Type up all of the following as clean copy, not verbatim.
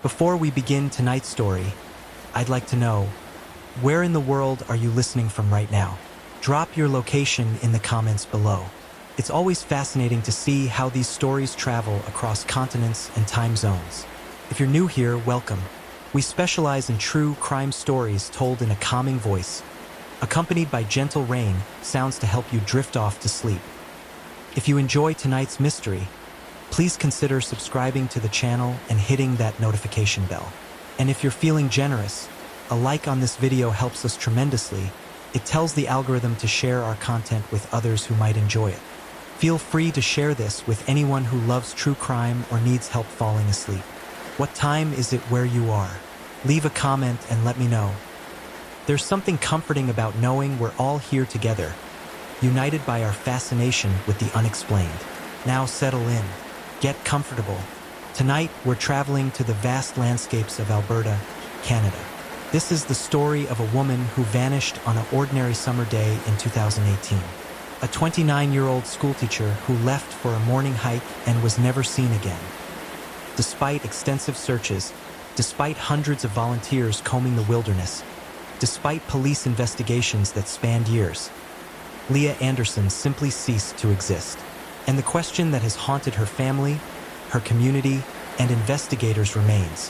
Before we begin tonight's story, I'd like to know, where in the world are you listening from right now? Drop your location in the comments below. It's always fascinating to see how these stories travel across continents and time zones. If you're new here, welcome. We specialize in true crime stories told in a calming voice, accompanied by gentle rain, sounds to help you drift off to sleep. If you enjoy tonight's mystery, please consider subscribing to the channel and hitting that notification bell. And if you're feeling generous, a like on this video helps us tremendously. It tells the algorithm to share our content with others who might enjoy it. Feel free to share this with anyone who loves true crime or needs help falling asleep. What time is it where you are? Leave a comment and let me know. There's something comforting about knowing we're all here together, united by our fascination with the unexplained. Now settle in. Get comfortable. Tonight, we're traveling to the vast landscapes of Alberta, Canada. This is the story of a woman who vanished on an ordinary summer day in 2018. A 29-year-old schoolteacher who left for a morning hike and was never seen again. Despite extensive searches, despite hundreds of volunteers combing the wilderness, despite police investigations that spanned years, Leah Anderson simply ceased to exist. And the question that has haunted her family, her community, and investigators remains.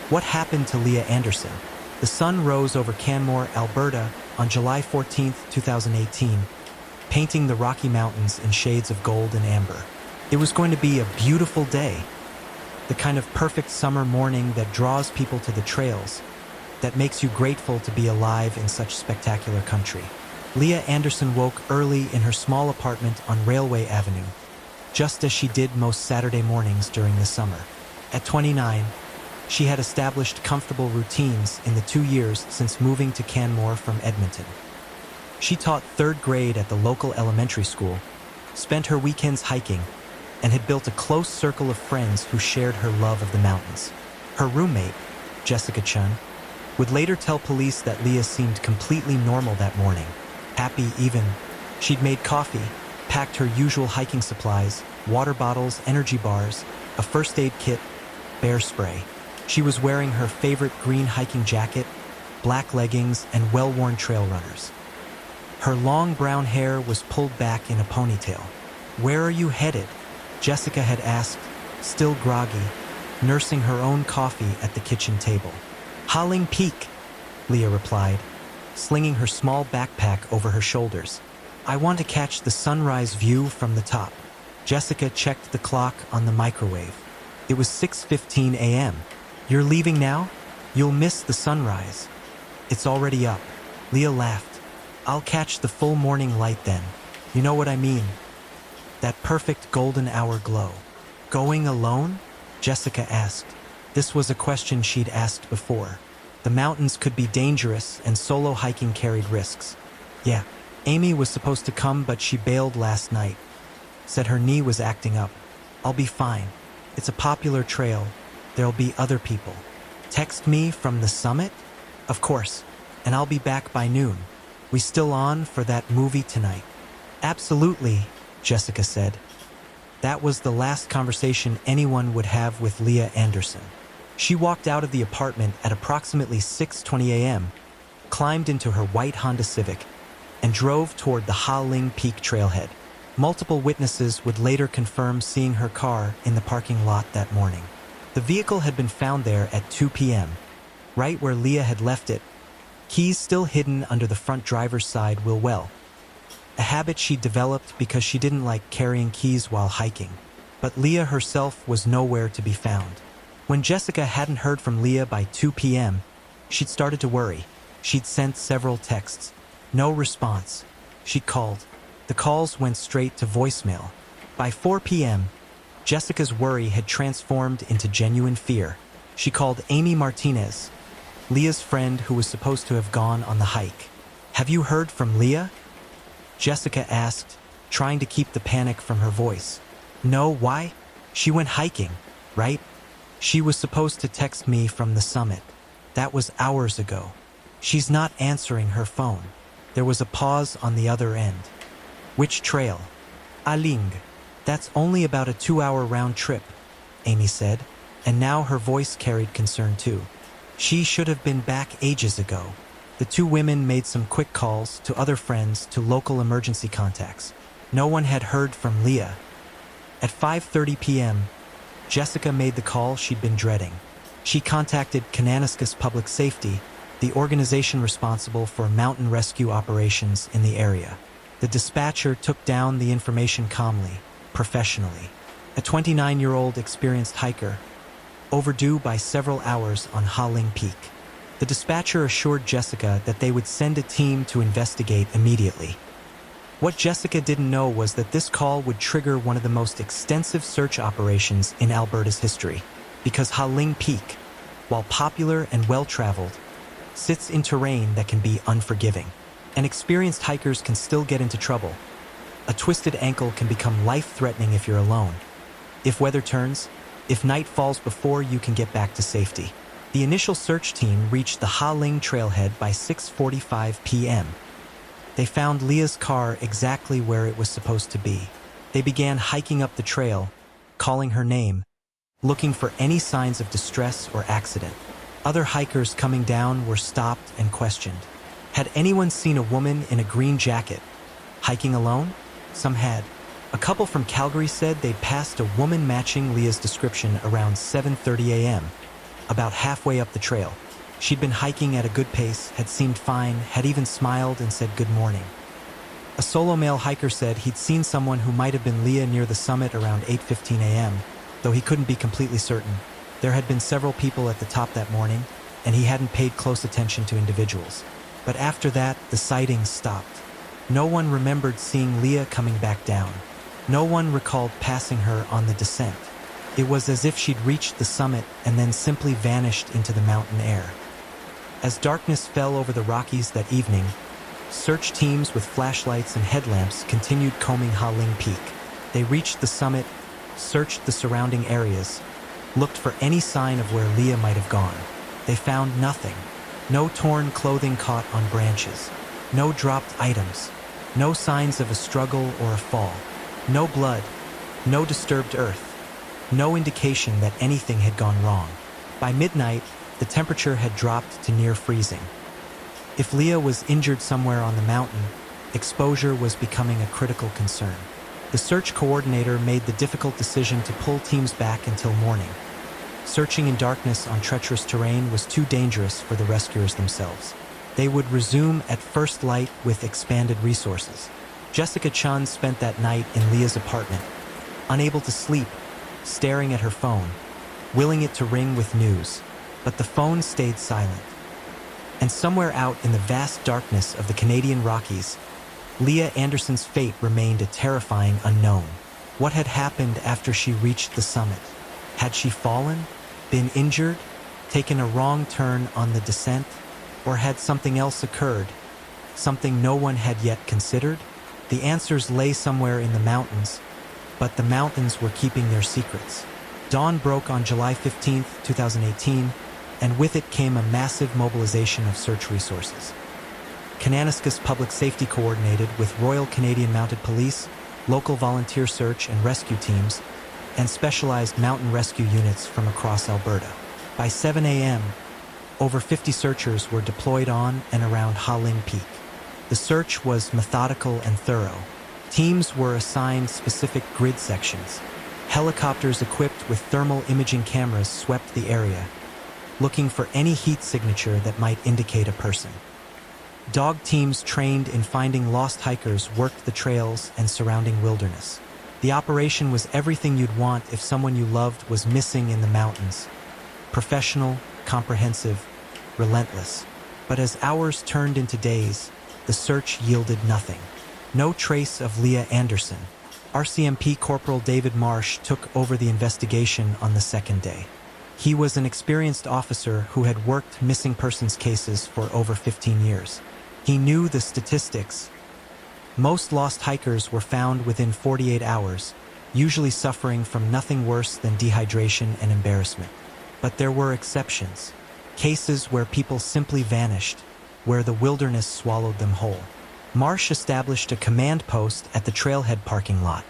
What happened to Leah Anderson? The sun rose over Canmore, Alberta on July 14, 2018, painting the Rocky Mountains in shades of gold and amber. It was going to be a beautiful day, the kind of perfect summer morning that draws people to the trails, that makes you grateful to be alive in such spectacular country. Leah Anderson woke early in her small apartment on Railway Avenue, just as she did most Saturday mornings during the summer. At 29, she had established comfortable routines in the 2 years since moving to Canmore from Edmonton. She taught 3rd grade at the local elementary school, spent her weekends hiking, and had built a close circle of friends who shared her love of the mountains. Her roommate, Jessica Chun, would later tell police that Leah seemed completely normal that morning, happy even. She'd made coffee, packed her usual hiking supplies, water bottles, energy bars, a first aid kit, bear spray. She was wearing her favorite green hiking jacket, black leggings, and well-worn trail runners. Her long brown hair was pulled back in a ponytail. "Where are you headed?" Jessica had asked, still groggy, nursing her own coffee at the kitchen table. "Howling Peak," Leah replied, slinging her small backpack over her shoulders. "I want to catch the sunrise view from the top." Jessica checked the clock on the microwave. It was 6:15 a.m. "You're leaving now? You'll miss the sunrise." "It's already up." Leah laughed. "I'll catch the full morning light then. You know what I mean. That perfect golden hour glow." "Going alone?" Jessica asked. This was a question she'd asked before. The mountains could be dangerous and solo hiking carried risks. "Yeah, Amy was supposed to come but she bailed last night. Said her knee was acting up. I'll be fine. It's a popular trail. There'll be other people." "Text me from the summit?" "Of course, and I'll be back by noon. We still on for that movie tonight?" "Absolutely," Jessica said. That was the last conversation anyone would have with Leah Anderson. She walked out of the apartment at approximately 6:20 a.m., climbed into her white Honda Civic, and drove toward the Howling Peak trailhead. Multiple witnesses would later confirm seeing her car in the parking lot that morning. The vehicle had been found there at 2 p.m., right where Leah had left it, keys still hidden under the front driver's side wheel well. A habit she'd developed because she didn't like carrying keys while hiking. But Leah herself was nowhere to be found. When Jessica hadn't heard from Leah by 2 p.m., she'd started to worry. She'd sent several texts. No response. She'd called. The calls went straight to voicemail. By 4 p.m., Jessica's worry had transformed into genuine fear. She called Amy Martinez, Leah's friend who was supposed to have gone on the hike. "Have you heard from Leah?" Jessica asked, trying to keep the panic from her voice. "No, why? She went hiking, right? She was supposed to text me from the summit. That was hours ago. She's not answering her phone." There was a pause on the other end. "Which trail?" "Aling. That's only about a 2-hour round trip," Amy said. and now her voice carried concern too. She should have been back ages ago. The two women made some quick calls to other friends, to local emergency contacts. No one had heard from Leah. At 5:30 p.m., Jessica made the call she'd been dreading. She contacted Kananaskis Public Safety, the organization responsible for mountain rescue operations in the area. The dispatcher took down the information calmly, professionally. A 29-year-old experienced hiker, overdue by several hours on Ha Ling Peak. The dispatcher assured Jessica that they would send a team to investigate immediately. What Jessica didn't know was that this call would trigger one of the most extensive search operations in Alberta's history, because Ha Ling Peak, while popular and well-traveled, sits in terrain that can be unforgiving. And experienced hikers can still get into trouble. A twisted ankle can become life-threatening if you're alone. If weather turns, if night falls before you can get back to safety. The initial search team reached the Ha Ling trailhead by 6:45 p.m. They found Leah's car exactly where it was supposed to be. They began hiking up the trail, calling her name, looking for any signs of distress or accident. Other hikers coming down were stopped and questioned. Had anyone seen a woman in a green jacket, hiking alone? Some had. A couple from Calgary said they'd passed a woman matching Leah's description around 7:30 a.m., about halfway up the trail. She'd been hiking at a good pace, had seemed fine, had even smiled and said good morning. A solo male hiker said he'd seen someone who might have been Leah near the summit around 8:15 a.m., though he couldn't be completely certain. There had been several people at the top that morning, and he hadn't paid close attention to individuals. But after that, the sightings stopped. No one remembered seeing Leah coming back down. No one recalled passing her on the descent. It was as if she'd reached the summit and then simply vanished into the mountain air. As darkness fell over the Rockies that evening, search teams with flashlights and headlamps continued combing Ha Ling Peak. They reached the summit, searched the surrounding areas, looked for any sign of where Leah might have gone. They found nothing. No torn clothing caught on branches. No dropped items. No signs of a struggle or a fall. No blood. No disturbed earth. No indication that anything had gone wrong. By midnight, the temperature had dropped to near freezing. If Leah was injured somewhere on the mountain, exposure was becoming a critical concern. The search coordinator made the difficult decision to pull teams back until morning. Searching in darkness on treacherous terrain was too dangerous for the rescuers themselves. They would resume at first light with expanded resources. Jessica Chun spent that night in Leah's apartment, unable to sleep, staring at her phone, willing it to ring with news. But the phone stayed silent. And somewhere out in the vast darkness of the Canadian Rockies, Leah Anderson's fate remained a terrifying unknown. What had happened after she reached the summit? Had she fallen, been injured, taken a wrong turn on the descent, or had something else occurred, something no one had yet considered? The answers lay somewhere in the mountains, but the mountains were keeping their secrets. Dawn broke on July 15, 2018, and with it came a massive mobilization of search resources. Kananaskis Public Safety coordinated with Royal Canadian Mounted Police, local volunteer search and rescue teams, and specialized mountain rescue units from across Alberta. By 7 a.m., over 50 searchers were deployed on and around Ha Ling Peak. The search was methodical and thorough. Teams were assigned specific grid sections. Helicopters equipped with thermal imaging cameras swept the area, looking for any heat signature that might indicate a person. Dog teams trained in finding lost hikers worked the trails and surrounding wilderness. The operation was everything you'd want if someone you loved was missing in the mountains. Professional, comprehensive, relentless. But as hours turned into days, the search yielded nothing. No trace of Leah Anderson. RCMP Corporal David Marsh took over the investigation on the second day. He was an experienced officer who had worked missing persons cases for over 15 years. He knew the statistics. Most lost hikers were found within 48 hours, usually suffering from nothing worse than dehydration and embarrassment. But there were exceptions. Cases where people simply vanished, where the wilderness swallowed them whole. Marsh established a command post at the trailhead parking lot.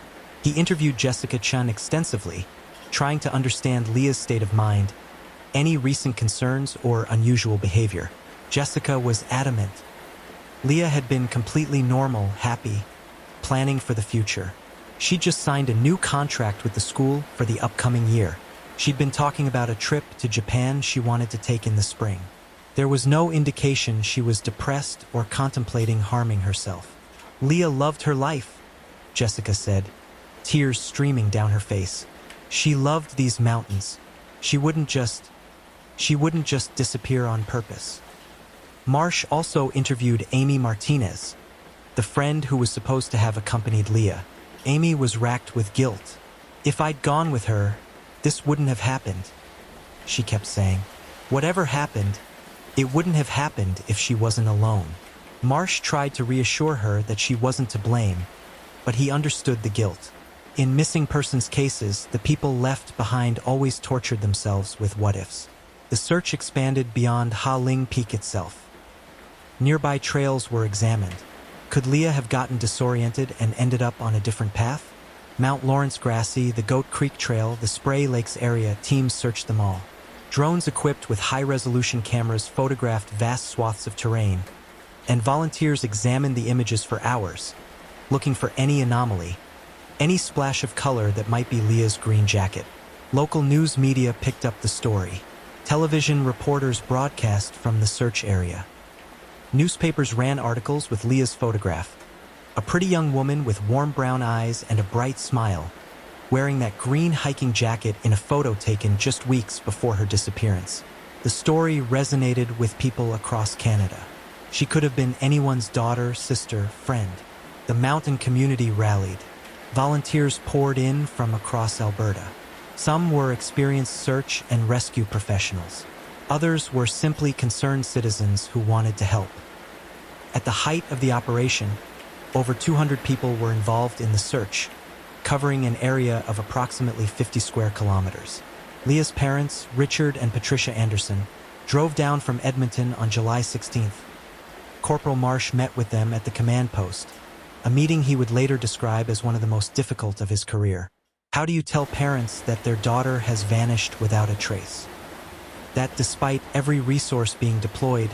He interviewed Jessica Chun extensively, trying to understand Leah's state of mind, any recent concerns or unusual behavior. Jessica was adamant. Leah had been completely normal, happy, planning for the future. She'd just signed a new contract with the school for the upcoming year. She'd been talking about a trip to Japan she wanted to take in the spring. There was no indication she was depressed or contemplating harming herself. Leah loved her life, Jessica said, tears streaming down her face. She loved these mountains. She wouldn't just disappear on purpose. Marsh also interviewed Amy Martinez, the friend who was supposed to have accompanied Leah. Amy was racked with guilt. If I'd gone with her, this wouldn't have happened, she kept saying. Whatever happened, it wouldn't have happened if she wasn't alone. Marsh tried to reassure her that she wasn't to blame, but he understood the guilt. In missing persons cases, the people left behind always tortured themselves with what-ifs. The search expanded beyond Ha Ling Peak itself. Nearby trails were examined. Could Leah have gotten disoriented and ended up on a different path? Mount Lawrence Grassy, the Goat Creek Trail, the Spray Lakes area, teams searched them all. Drones equipped with high-resolution cameras photographed vast swaths of terrain, and volunteers examined the images for hours, looking for any anomaly, any splash of color that might be Leah's green jacket. Local news media picked up the story. Television reporters broadcast from the search area. Newspapers ran articles with Leah's photograph. A pretty young woman with warm brown eyes and a bright smile, wearing that green hiking jacket in a photo taken just weeks before her disappearance. The story resonated with people across Canada. She could have been anyone's daughter, sister, friend. The mountain community rallied. Volunteers poured in from across Alberta. Some were experienced search and rescue professionals. Others were simply concerned citizens who wanted to help. At the height of the operation, over 200 people were involved in the search, covering an area of approximately 50 square kilometers. Leah's parents, Richard and Patricia Anderson, drove down from Edmonton on July 16th. Corporal Marsh met with them at the command post, a meeting he would later describe as one of the most difficult of his career. How do you tell parents that their daughter has vanished without a trace? That despite every resource being deployed,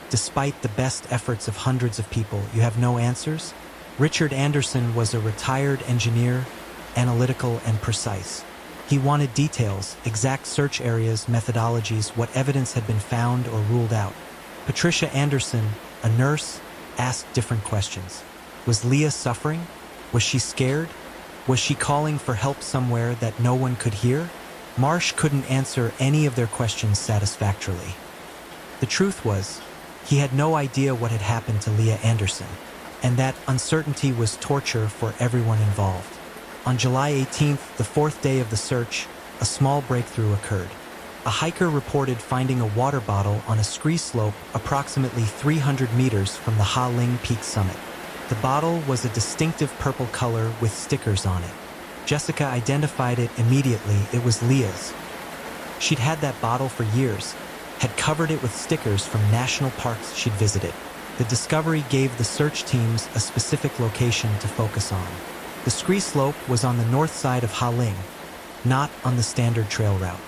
despite the best efforts of hundreds of people, you have no answers? Richard Anderson was a retired engineer, analytical and precise. He wanted details, exact search areas, methodologies, what evidence had been found or ruled out. Patricia Anderson, a nurse, asked different questions. Was Leah suffering? Was she scared? Was she calling for help somewhere that no one could hear? Marsh couldn't answer any of their questions satisfactorily. The truth was, he had no idea what had happened to Leah Anderson, and that uncertainty was torture for everyone involved. On July 18th, the fourth day of the search, a small breakthrough occurred. A hiker reported finding a water bottle on a scree slope approximately 300 meters from the Ha Ling Peak summit. The bottle was a distinctive purple color with stickers on it. Jessica identified it immediately. It was Leah's. She'd had that bottle for years, had covered it with stickers from national parks she'd visited. The discovery gave the search teams a specific location to focus on. The scree slope was on the north side of Ha Ling, not on the standard trail route.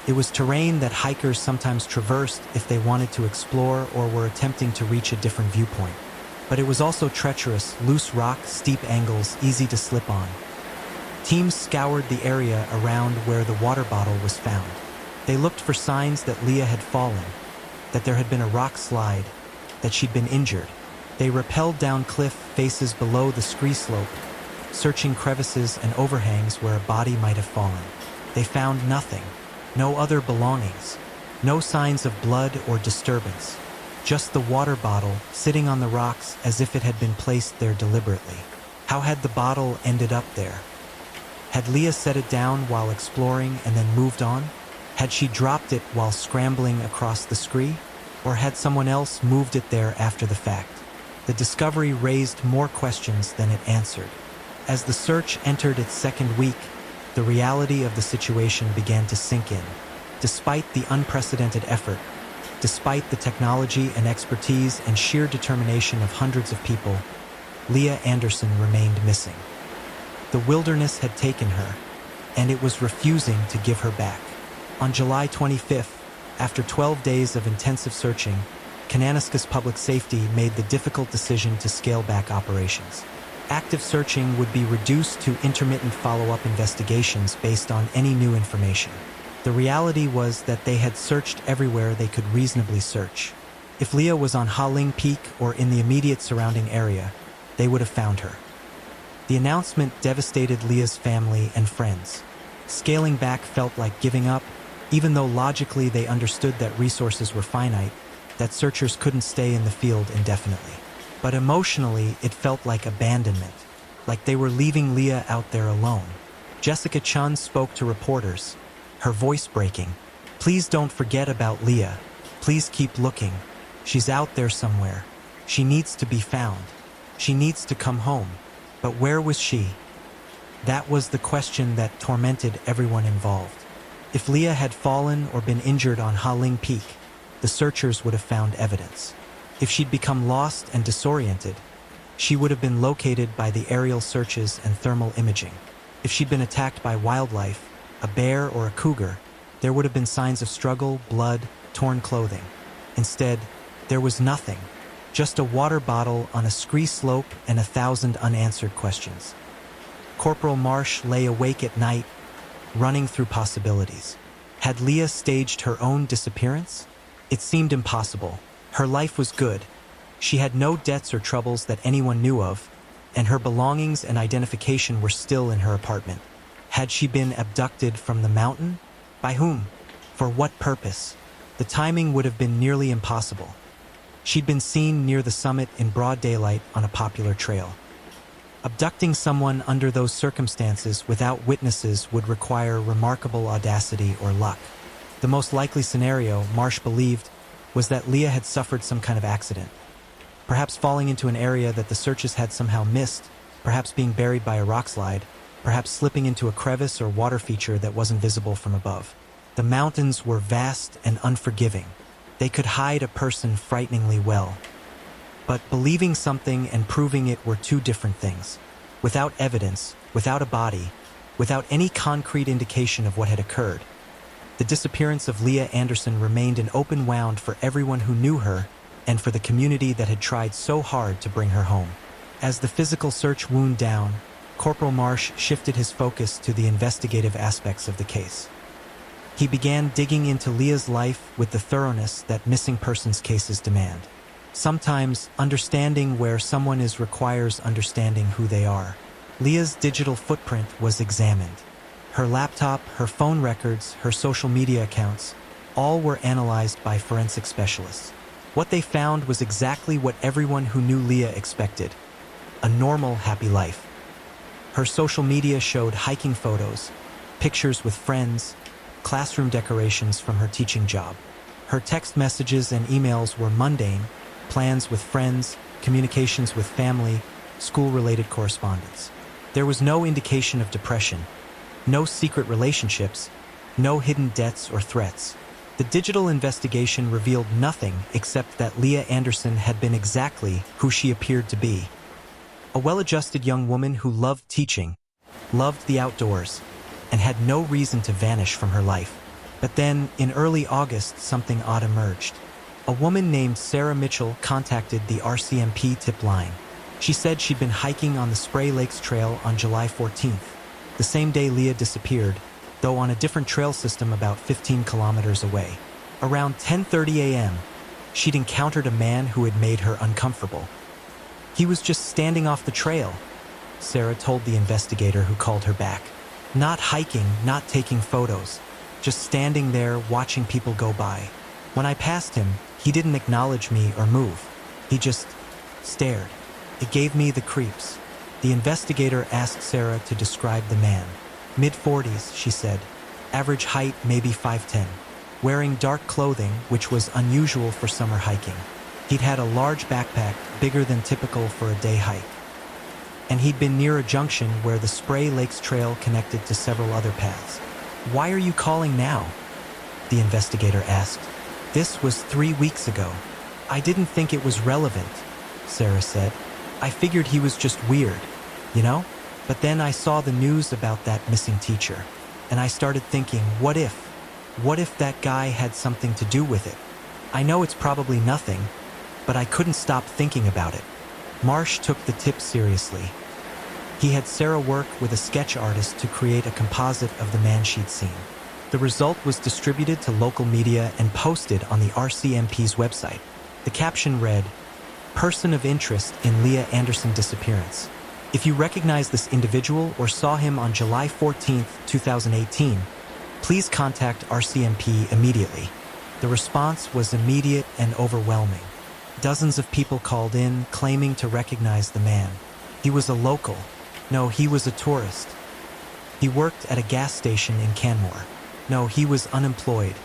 It was terrain that hikers sometimes traversed if they wanted to explore or were attempting to reach a different viewpoint. But it was also treacherous, loose rock, steep angles, easy to slip on. Teams scoured the area around where the water bottle was found. They looked for signs that Leah had fallen, that there had been a rock slide, that she'd been injured. They rappelled down cliff faces below the scree slope, searching crevices and overhangs where a body might have fallen. They found nothing, no other belongings, no signs of blood or disturbance, just the water bottle sitting on the rocks as if it had been placed there deliberately. How had the bottle ended up there? Had Leah set it down while exploring and then moved on? Had she dropped it while scrambling across the scree? Or had someone else moved it there after the fact? The discovery raised more questions than it answered. As the search entered its second week, the reality of the situation began to sink in. Despite the unprecedented effort, despite the technology and expertise and sheer determination of hundreds of people, Leah Anderson remained missing. The wilderness had taken her, and it was refusing to give her back. On July 25th, after 12 days of intensive searching, Kananaskis Public Safety made the difficult decision to scale back operations. Active searching would be reduced to intermittent follow-up investigations based on any new information. The reality was that they had searched everywhere they could reasonably search. If Leah was on Ha Ling Peak or in the immediate surrounding area, they would have found her. The announcement devastated Leah's family and friends. Scaling back felt like giving up, even though logically they understood that resources were finite, that searchers couldn't stay in the field indefinitely. But emotionally, it felt like abandonment, like they were leaving Leah out there alone. Jessica Chun spoke to reporters, her voice breaking. "Please don't forget about Leah. Please keep looking. She's out there somewhere. She needs to be found. She needs to come home." But where was she? That was the question that tormented everyone involved. If Leah had fallen or been injured on Ha Ling Peak, the searchers would have found evidence. If she'd become lost and disoriented, she would have been located by the aerial searches and thermal imaging. If she'd been attacked by wildlife, a bear or a cougar, there would have been signs of struggle, blood, torn clothing. Instead, there was nothing, just a water bottle on a scree slope and 1,000 unanswered questions. Corporal Marsh lay awake at night, running through possibilities. Had Leah staged her own disappearance? It seemed impossible. Her life was good. She had no debts or troubles that anyone knew of, and her belongings and identification were still in her apartment. Had she been abducted from the mountain? By whom? For what purpose? The timing would have been nearly impossible. She'd been seen near the summit in broad daylight on a popular trail. Abducting someone under those circumstances without witnesses would require remarkable audacity or luck. The most likely scenario, Marsh believed, was that Leah had suffered some kind of accident. Perhaps falling into an area that the searchers had somehow missed, perhaps being buried by a rock slide, perhaps slipping into a crevice or water feature that wasn't visible from above. The mountains were vast and unforgiving. They could hide a person frighteningly well. But believing something and proving it were two different things. Without evidence, without a body, without any concrete indication of what had occurred, the disappearance of Leah Anderson remained an open wound for everyone who knew her and for the community that had tried so hard to bring her home. As the physical search wound down, Corporal Marsh shifted his focus to the investigative aspects of the case. He began digging into Leah's life with the thoroughness that missing persons cases demand. Sometimes, understanding where someone is requires understanding who they are. Leah's digital footprint was examined. Her laptop, her phone records, her social media accounts, all were analyzed by forensic specialists. What they found was exactly what everyone who knew Leah expected: a normal, happy life. Her social media showed hiking photos, pictures with friends, classroom decorations from her teaching job. Her text messages and emails were mundane: plans with friends, communications with family, school-related correspondence. There was no indication of depression, no secret relationships, no hidden debts or threats. The digital investigation revealed nothing except that Leah Anderson had been exactly who she appeared to be. A well-adjusted young woman who loved teaching, loved the outdoors, and had no reason to vanish from her life. But then, in early August, something odd emerged. A woman named Sarah Mitchell contacted the RCMP tip line. She said she'd been hiking on the Spray Lakes Trail on July 14th, the same day Leah disappeared, though on a different trail system about 15 kilometers away. Around 10:30 a.m., she'd encountered a man who had made her uncomfortable. He was just standing off the trail, Sarah told the investigator who called her back. Not hiking, not taking photos, just standing there watching people go by. When I passed him, he didn't acknowledge me or move. He just stared. It gave me the creeps. The investigator asked Sarah to describe the man. Mid-40s, she said. Average height, maybe 5'10". Wearing dark clothing, which was unusual for summer hiking. He'd had a large backpack, bigger than typical for a day hike. And he'd been near a junction where the Spray Lakes Trail connected to several other paths. "Why are you calling now?" the investigator asked. "This was 3 weeks ago. I didn't think it was relevant," Sarah said. "I figured he was just weird, you know? But then I saw the news about that missing teacher. and I started thinking, what if? What if that guy had something to do with it? I know it's probably nothing, but I couldn't stop thinking about it. Marsh took the tip seriously. He had Sarah work with a sketch artist to create a composite of the man she'd seen. The result was distributed to local media and posted on the RCMP's website. The caption read, "Person of interest in Leah Anderson disappearance. If you recognize this individual or saw him on July 14, 2018, please contact RCMP immediately." The response was immediate and overwhelming. Dozens of people called in, claiming to recognize the man. He was a local. No, he was a tourist. He worked at a gas station in Canmore. No, he was unemployed.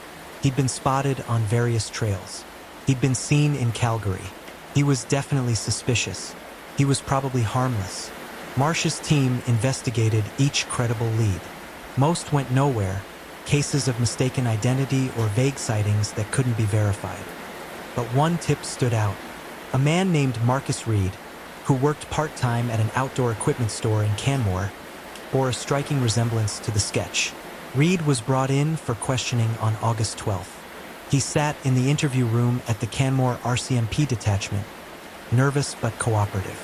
He'd been spotted on various trails. He'd been seen in Calgary. He was definitely suspicious. He was probably harmless. Marsh's team investigated each credible lead. Most went nowhere, cases of mistaken identity or vague sightings that couldn't be verified. But one tip stood out. A man named Marcus Reed, who worked part-time at an outdoor equipment store in Canmore, bore a striking resemblance to the sketch. Reed was brought in for questioning on August 12th. He sat in the interview room at the Canmore RCMP detachment, nervous but cooperative.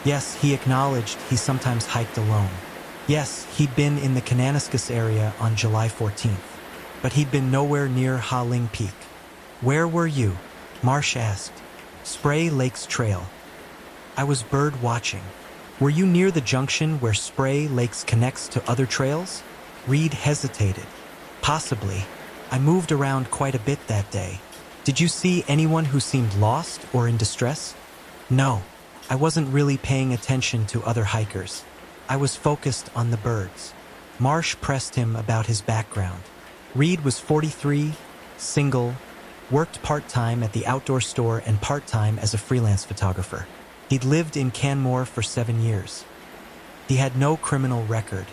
Yes, he acknowledged he sometimes hiked alone. Yes, he'd been in the Kananaskis area on July 14th, but he'd been nowhere near Ha Ling Peak. "Where were you?" Marsh asked. "Spray Lakes Trail." "I was bird watching." "Were you near the junction where Spray Lakes connects to other trails?" Reed hesitated. "Possibly. I moved around quite a bit that day." "Did you see anyone who seemed lost or in distress?" "No. I wasn't really paying attention to other hikers. I was focused on the birds." Marsh pressed him about his background. Reed was 43, single, worked part-time at the outdoor store and part-time as a freelance photographer. He'd lived in Canmore for 7 years. He had no criminal record.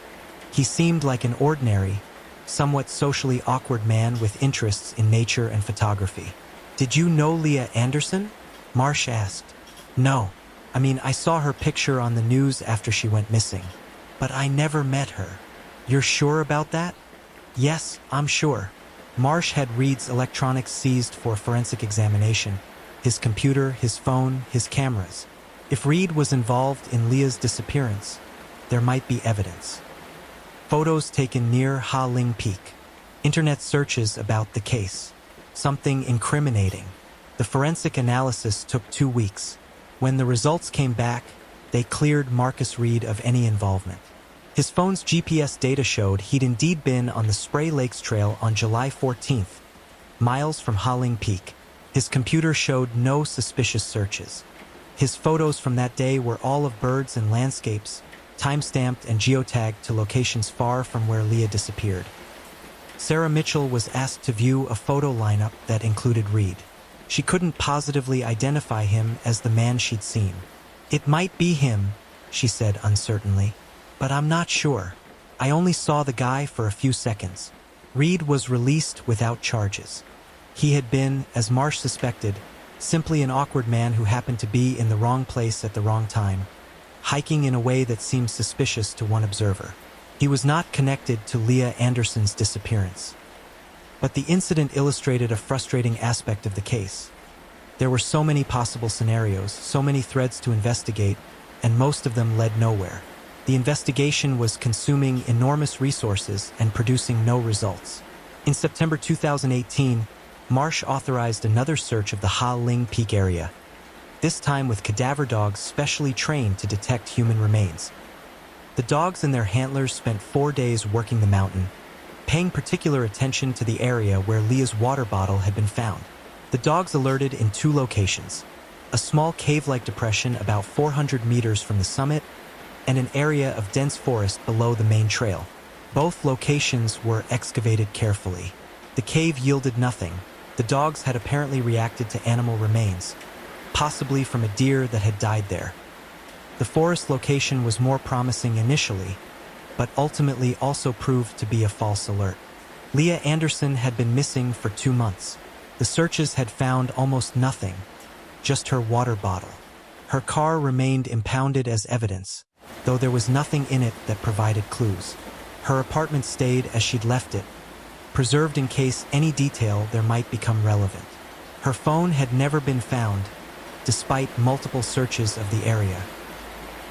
He seemed like an ordinary, somewhat socially awkward man with interests in nature and photography. "Did you know Leah Anderson?" Marsh asked. "No. I mean, I saw her picture on the news after she went missing. But I never met her." "You're sure about that?" "Yes, I'm sure." Marsh had Reed's electronics seized for forensic examination. His computer, his phone, his cameras. If Reed was involved in Leah's disappearance, there might be evidence. Photos taken near Ha Ling Peak. Internet searches about the case. Something incriminating. The forensic analysis took 2 weeks. When the results came back, they cleared Marcus Reed of any involvement. His phone's GPS data showed he'd indeed been on the Spray Lakes Trail on July 14th, miles from Ha Ling Peak. His computer showed no suspicious searches. His photos from that day were all of birds and landscapes, time-stamped and geotagged to locations far from where Leah disappeared. Sarah Mitchell was asked to view a photo lineup that included Reed. She couldn't positively identify him as the man she'd seen. "It might be him," she said uncertainly, "but I'm not sure. I only saw the guy for a few seconds." Reed was released without charges. He had been, as Marsh suspected, simply an awkward man who happened to be in the wrong place at the wrong time, hiking in a way that seemed suspicious to one observer. He was not connected to Leah Anderson's disappearance. But the incident illustrated a frustrating aspect of the case. There were so many possible scenarios, so many threads to investigate, and most of them led nowhere. The investigation was consuming enormous resources and producing no results. In September 2018, Marsh authorized another search of the Ha Ling Peak area, this time with cadaver dogs specially trained to detect human remains. The dogs and their handlers spent 4 days working the mountain, paying particular attention to the area where Leah's water bottle had been found. The dogs alerted in 2 locations, a small cave-like depression about 400 meters from the summit and an area of dense forest below the main trail. Both locations were excavated carefully. The cave yielded nothing. The dogs had apparently reacted to animal remains, possibly from a deer that had died there. The forest location was more promising initially, but ultimately also proved to be a false alert. Leah Anderson had been missing for 2 months. The searches had found almost nothing, just her water bottle. Her car remained impounded as evidence, though there was nothing in it that provided clues. Her apartment stayed as she'd left it, preserved in case any detail there might become relevant. Her phone had never been found, despite multiple searches of the area.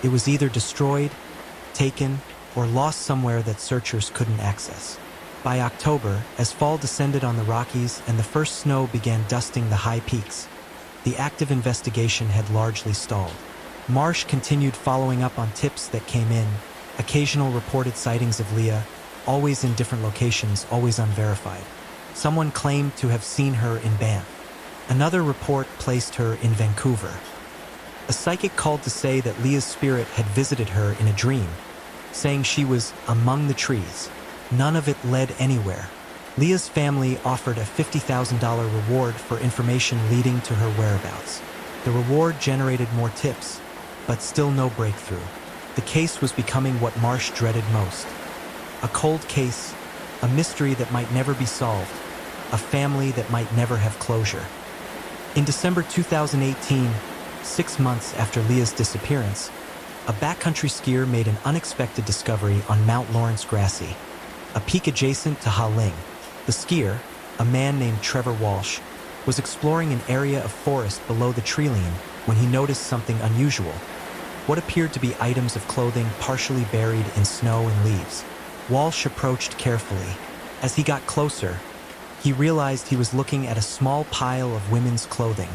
It was either destroyed, taken, or lost somewhere that searchers couldn't access. By October, as fall descended on the Rockies and the first snow began dusting the high peaks, the active investigation had largely stalled. Marsh continued following up on tips that came in, occasional reported sightings of Leah, always in different locations, always unverified. Someone claimed to have seen her in Banff. Another report placed her in Vancouver. A psychic called to say that Leah's spirit had visited her in a dream, saying she was among the trees. None of it led anywhere. Leah's family offered a $50,000 reward for information leading to her whereabouts. The reward generated more tips, but still no breakthrough. The case was becoming what Marsh dreaded most. A cold case, a mystery that might never be solved, a family that might never have closure. In December 2018, 6 months after Leah's disappearance, a backcountry skier made an unexpected discovery on Mount Lawrence Grassy, a peak adjacent to Ha Ling. The skier, a man named Trevor Walsh, was exploring an area of forest below the tree line when he noticed something unusual. What appeared to be items of clothing partially buried in snow and leaves. Walsh approached carefully. As he got closer, he realized he was looking at a small pile of women's clothing.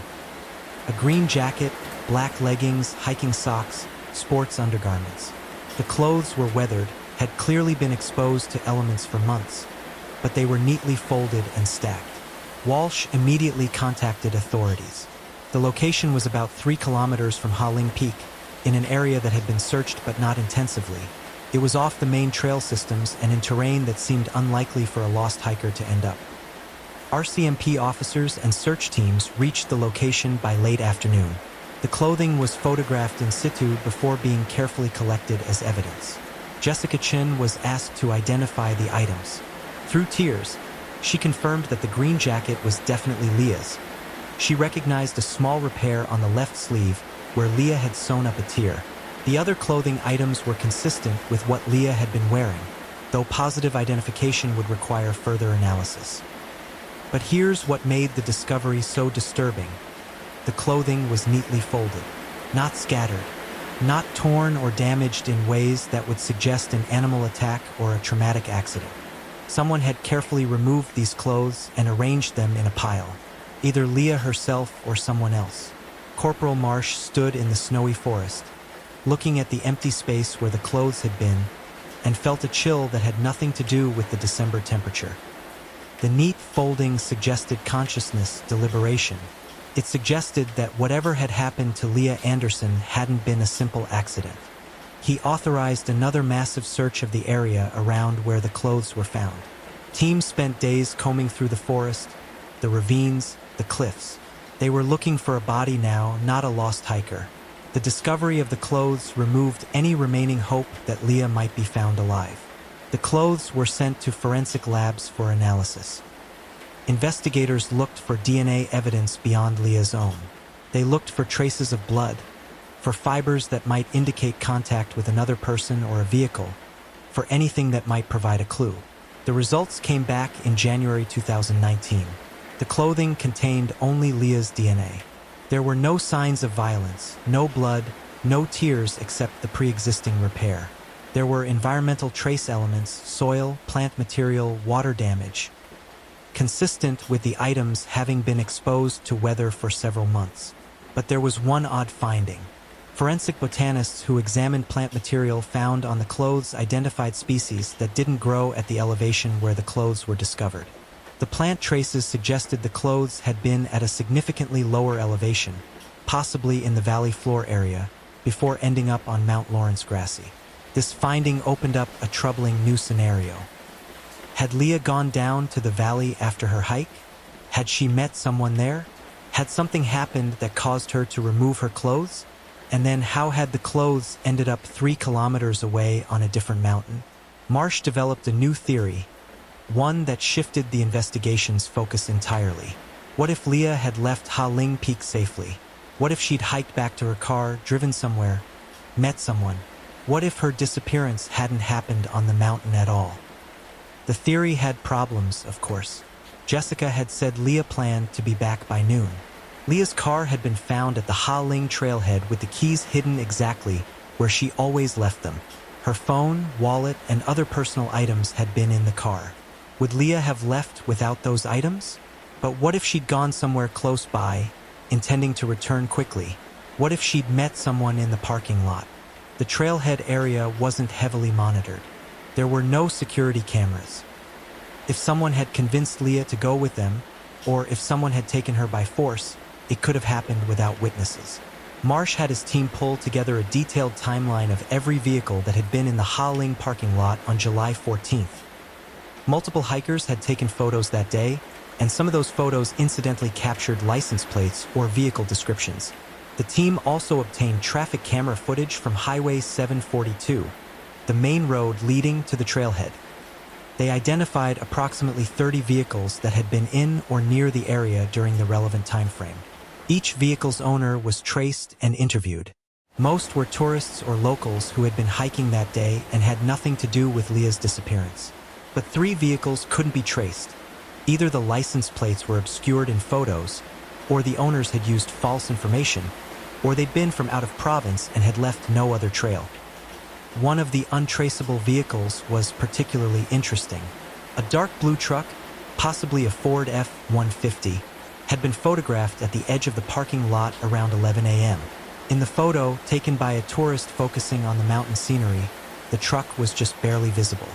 A green jacket, black leggings, hiking socks, sports undergarments. The clothes were weathered, had clearly been exposed to elements for months, but they were neatly folded and stacked. Walsh immediately contacted authorities. The location was about 3 kilometers from Ha Ling Peak, in an area that had been searched but not intensively. It was off the main trail systems and in terrain that seemed unlikely for a lost hiker to end up. RCMP officers and search teams reached the location by late afternoon. The clothing was photographed in situ before being carefully collected as evidence. Jessica Chin was asked to identify the items. Through tears, she confirmed that the green jacket was definitely Leah's. She recognized a small repair on the left sleeve where Leah had sewn up a tear. The other clothing items were consistent with what Leah had been wearing, though positive identification would require further analysis. But here's what made the discovery so disturbing. The clothing was neatly folded, not scattered, not torn or damaged in ways that would suggest an animal attack or a traumatic accident. Someone had carefully removed these clothes and arranged them in a pile, either Leah herself or someone else. Corporal Marsh stood in the snowy forest, looking at the empty space where the clothes had been, and felt a chill that had nothing to do with the December temperature. The neat folding suggested consciousness, deliberation. It suggested that whatever had happened to Leah Anderson hadn't been a simple accident. He authorized another massive search of the area around where the clothes were found. Teams spent days combing through the forest, the ravines, the cliffs. They were looking for a body now, not a lost hiker. The discovery of the clothes removed any remaining hope that Leah might be found alive. The clothes were sent to forensic labs for analysis. Investigators looked for DNA evidence beyond Leah's own. They looked for traces of blood, for fibers that might indicate contact with another person or a vehicle, for anything that might provide a clue. The results came back in January 2019. The clothing contained only Leah's DNA. There were no signs of violence, no blood, no tears except the pre-existing repair. There were environmental trace elements, soil, plant material, water damage, consistent with the items having been exposed to weather for several months. But there was one odd finding. Forensic botanists who examined plant material found on the clothes identified species that didn't grow at the elevation where the clothes were discovered. The plant traces suggested the clothes had been at a significantly lower elevation, possibly in the valley floor area, before ending up on Mount Lawrence Grassy. This finding opened up a troubling new scenario. Had Leah gone down to the valley after her hike? Had she met someone there? Had something happened that caused her to remove her clothes? And then how had the clothes ended up 3 kilometers away on a different mountain? Marsh developed a new theory, one that shifted the investigation's focus entirely. What if Leah had left Ha Ling Peak safely? What if she'd hiked back to her car, driven somewhere, met someone, What if her disappearance hadn't happened on the mountain at all? The theory had problems, of course. Jessica had said Leah planned to be back by noon. Leah's car had been found at the Ha Ling trailhead with the keys hidden exactly where she always left them. Her phone, wallet, and other personal items had been in the car. Would Leah have left without those items? But what if she'd gone somewhere close by, intending to return quickly? What if she'd met someone in the parking lot? The trailhead area wasn't heavily monitored. There were no security cameras. If someone had convinced Leah to go with them, or if someone had taken her by force, it could have happened without witnesses. Marsh had his team pull together a detailed timeline of every vehicle that had been in the Ha Ling parking lot on July 14th. Multiple hikers had taken photos that day, and some of those photos incidentally captured license plates or vehicle descriptions. The team also obtained traffic camera footage from Highway 742, the main road leading to the trailhead. They identified approximately 30 vehicles that had been in or near the area during the relevant time frame. Each vehicle's owner was traced and interviewed. Most were tourists or locals who had been hiking that day and had nothing to do with Leah's disappearance. But 3 vehicles couldn't be traced. Either the license plates were obscured in photos, or the owners had used false information, or they'd been from out of province and had left no other trail. One of the untraceable vehicles was particularly interesting. A dark blue truck, possibly a Ford F-150, had been photographed at the edge of the parking lot around 11 a.m. In the photo, taken by a tourist focusing on the mountain scenery, the truck was just barely visible.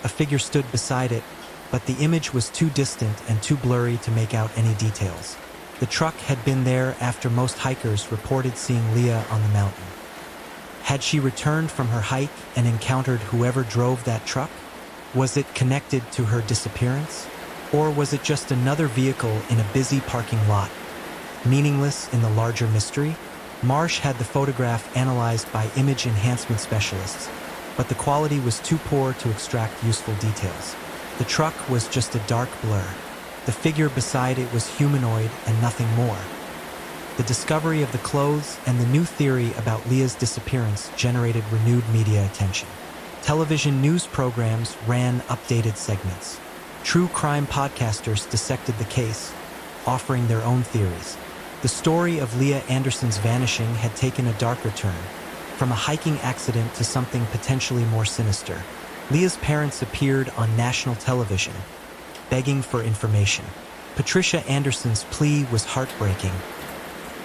A figure stood beside it, but the image was too distant and too blurry to make out any details. The truck had been there after most hikers reported seeing Leah on the mountain. Had she returned from her hike and encountered whoever drove that truck? Was it connected to her disappearance? Or was it just another vehicle in a busy parking lot? Meaningless in the larger mystery? Marsh had the photograph analyzed by image enhancement specialists, but the quality was too poor to extract useful details. The truck was just a dark blur. The figure beside it was humanoid and nothing more. The discovery of the clothes and the new theory about Leah's disappearance generated renewed media attention. Television news programs ran updated segments. True crime podcasters dissected the case, offering their own theories. The story of Leah Anderson's vanishing had taken a darker turn, from a hiking accident to something potentially more sinister. Leah's parents appeared on national television, begging for information. Patricia Anderson's plea was heartbreaking.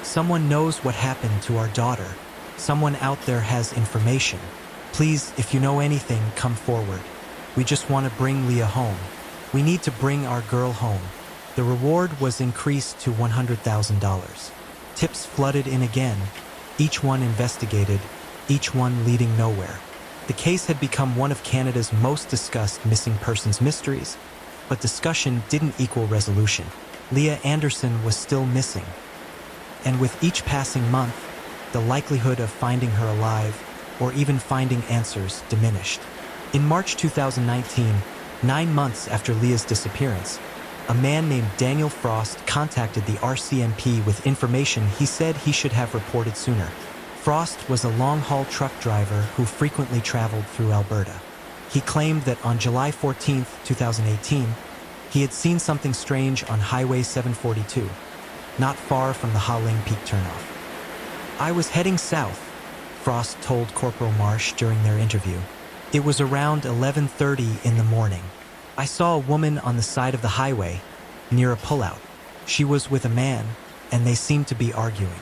Someone knows what happened to our daughter. Someone out there has information. Please, if you know anything, come forward. We just want to bring Leah home. We need to bring our girl home. The reward was increased to $100,000. Tips flooded in again, each one investigated, each one leading nowhere. The case had become one of Canada's most discussed missing persons mysteries, but discussion didn't equal resolution. Leah Anderson was still missing. And with each passing month, the likelihood of finding her alive, or even finding answers, diminished. In March 2019, 9 months after Leah's disappearance, a man named Daniel Frost contacted the RCMP with information he said he should have reported sooner. Frost was a long-haul truck driver who frequently traveled through Alberta. He claimed that on July 14, 2018, he had seen something strange on Highway 742, not far from the Ha Ling Peak turnoff. "I was heading south," Frost told Corporal Marsh during their interview. "It was around 11:30 in the morning. I saw a woman on the side of the highway, near a pullout. She was with a man, and they seemed to be arguing.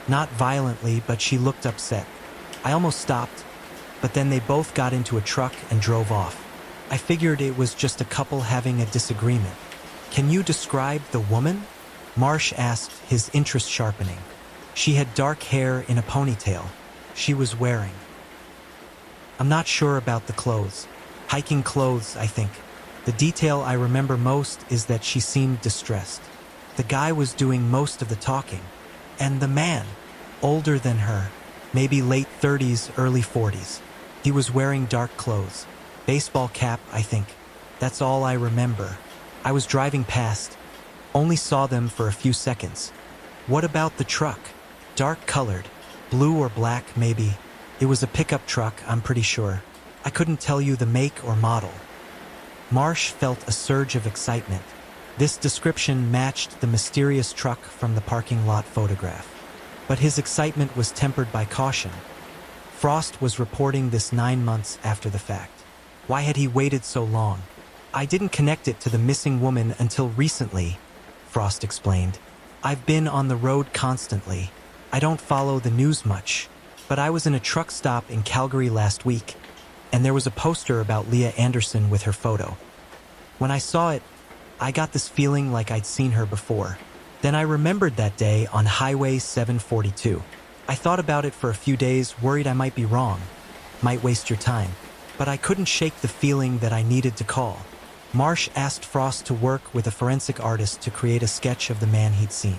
Not violently, but she looked upset. I almost stopped, but then they both got into a truck and drove off. I figured it was just a couple having a disagreement." "Can you describe the woman?" Marsh asked, his interest sharpening. "She had dark hair in a ponytail. She was wearing..." "I'm not sure about the clothes. Hiking clothes, I think. The detail I remember most is that she seemed distressed. The guy was doing most of the talking. And the man, older than her, maybe late 30s, early 40s. He was wearing dark clothes. Baseball cap, I think. That's all I remember. I was driving past. Only saw them for a few seconds." "What about the truck? Dark colored, blue or black maybe. It was a pickup truck, I'm pretty sure. I couldn't tell you the make or model. Marsh felt a surge of excitement. This description matched the mysterious truck from the parking lot photograph. But his excitement was tempered by caution. Frost was reporting this 9 months after the fact. Why had he waited so long? I didn't connect it to the missing woman until recently, Frost explained. I've been on the road constantly. I don't follow the news much, but I was in a truck stop in Calgary last week, and there was a poster about Leah Anderson with her photo. When I saw it, I got this feeling like I'd seen her before. Then I remembered that day on Highway 742. I thought about it for a few days, worried I might be wrong, might waste your time, but I couldn't shake the feeling that I needed to call. Marsh asked Frost to work with a forensic artist to create a sketch of the man he'd seen.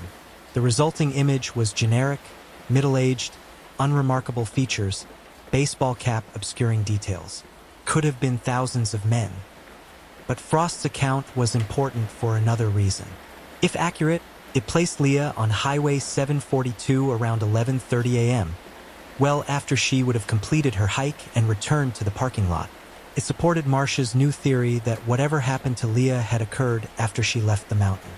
The resulting image was generic, middle-aged, unremarkable features, baseball cap obscuring details. Could have been thousands of men. But Frost's account was important for another reason. If accurate, it placed Leah on Highway 742 around 11:30 a.m., well after she would have completed her hike and returned to the parking lot. It supported Marsh's new theory that whatever happened to Leah had occurred after she left the mountain.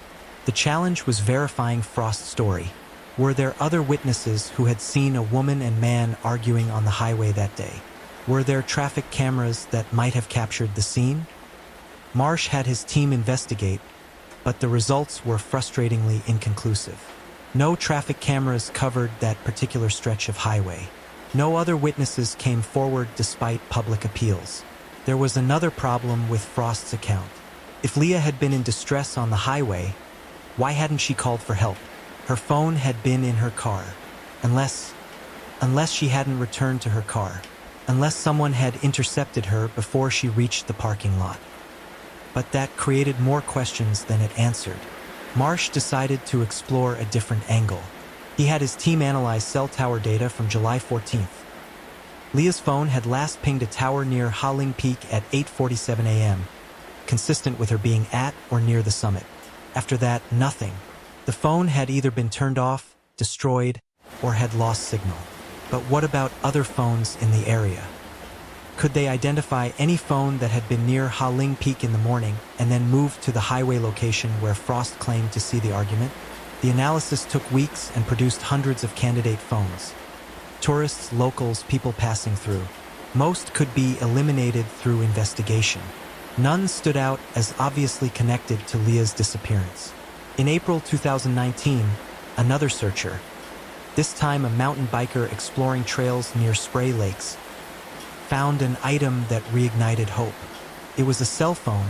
The challenge was verifying Frost's story. Were there other witnesses who had seen a woman and man arguing on the highway that day? Were there traffic cameras that might have captured the scene? Marsh had his team investigate, but the results were frustratingly inconclusive. No traffic cameras covered that particular stretch of highway. No other witnesses came forward despite public appeals. There was another problem with Frost's account. If Leah had been in distress on the highway, why hadn't she called for help? Her phone had been in her car. Unless she hadn't returned to her car. Unless someone had intercepted her before she reached the parking lot. But that created more questions than it answered. Marsh decided to explore a different angle. He had his team analyze cell tower data from July 14th. Leah's phone had last pinged a tower near Ha-Ling Peak at 8:47 a.m., consistent with her being at or near the summit. After that, nothing. The phone had either been turned off, destroyed, or had lost signal. But what about other phones in the area? Could they identify any phone that had been near Ha-Ling Peak in the morning and then moved to the highway location where Frost claimed to see the argument? The analysis took weeks and produced hundreds of candidate phones. Tourists, locals, people passing through. Most could be eliminated through investigation. None stood out as obviously connected to Leah's disappearance. In April 2019, another searcher, this time a mountain biker exploring trails near Spray Lakes, found an item that reignited hope. It was a cell phone,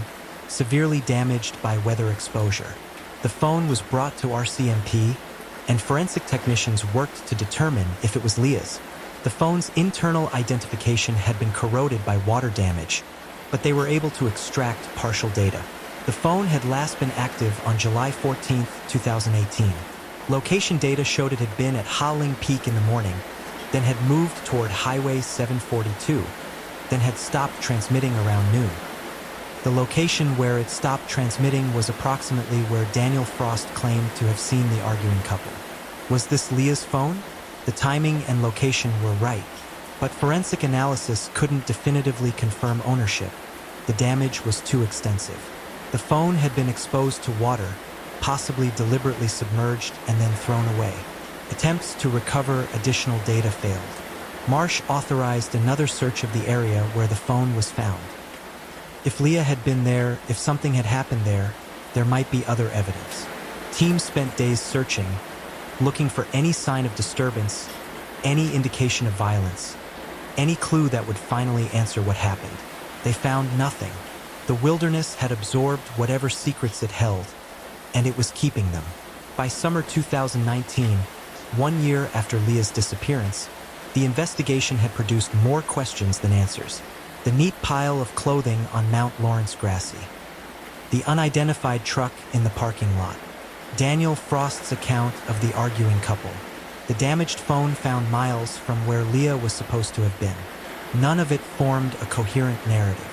severely damaged by weather exposure. The phone was brought to RCMP, and forensic technicians worked to determine if it was Leah's. The phone's internal identification had been corroded by water damage, but they were able to extract partial data. The phone had last been active on July 14, 2018. Location data showed it had been at Ha-Ling Peak in the morning, then had moved toward Highway 742, then had stopped transmitting around noon. The location where it stopped transmitting was approximately where Daniel Frost claimed to have seen the arguing couple. Was this Leah's phone? The timing and location were right, but forensic analysis couldn't definitively confirm ownership. The damage was too extensive. The phone had been exposed to water, possibly deliberately submerged and then thrown away. Attempts to recover additional data failed. Marsh authorized another search of the area where the phone was found. If Leah had been there, if something had happened there, there might be other evidence. Teams spent days searching, looking for any sign of disturbance, any indication of violence, any clue that would finally answer what happened. They found nothing. The wilderness had absorbed whatever secrets it held, and it was keeping them. By summer 2019, 1 year after Leah's disappearance, the investigation had produced more questions than answers. The neat pile of clothing on Mount Lawrence Grassy. The unidentified truck in the parking lot. Daniel Frost's account of the arguing couple. The damaged phone found miles from where Leah was supposed to have been. None of it formed a coherent narrative.